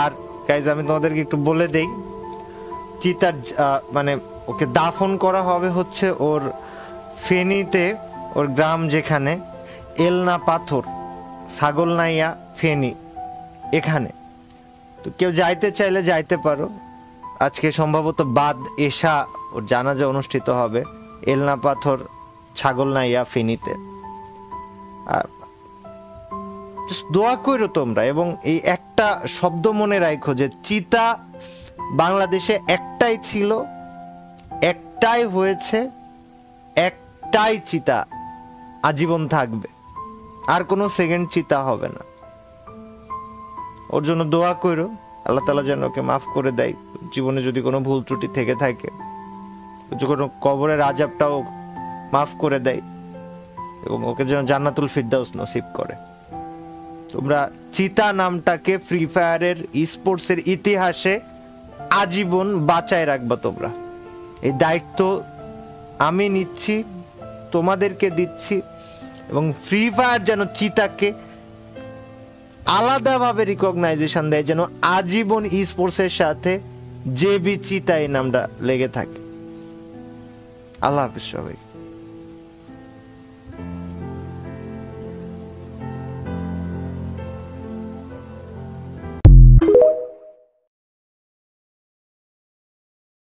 আর guys আমি তোমাদেরকে একটু বলে দেই, চিতার মানে ওকে দাফন করা হবে হচ্ছে ওর ফেনীতে, ওর গ্রাম যেখানে এলনা পাথর, ছাগলনাইয়া ফেনী, এখানে। তো কেউ যাইতে চাইলে যাইতে পারো। আজকে সম্ভবত বাদ এশা ওর জানাজা অনুষ্ঠিত হবে এলনা পাথর, ছাগলনাইয়া ফেনীতে। আর দোয়া করো তোমরা, এবং এই একটা শব্দ মনে রাখো যে চিতা বাংলাদেশে একটাই ছিল, একটাই হয়েছে, একটাই চিতা আজীবন থাকবে, আর কোনো সেকেন্ড চিতা হবে না। ওর জন্য দোয়া করো, আল্লাহ তাআলা যেন ওকে মাফ করে দেয়, জীবনে যদি কোনো ভুল ত্রুটি থেকে থাকে, কোনো কবরের আযাবটাও মাফ করে দেয়, এবং ওকে যেন জান্নাতুল ফিরদাউস নসিব করে। তোমরা চিতা নামটাকে ফ্রি ফায়ারের স্পোর্টসের ইতিহাসে আজীবন বাঁচায় রাখবা। তোমরা এই দায়িত্ব আমি নিচ্ছি, তোমাদেরকে দিচ্ছি, এবং ফ্রি ফায়ার যেন চিতাকে আলাদাভাবে রিকগনাইজেশন দেয়, যেন আজীবন স্পোর্টসের সাথে জেবি চিতা এই নামটা লেগে থাকে। আল্লাহ হাফিজ সবাই।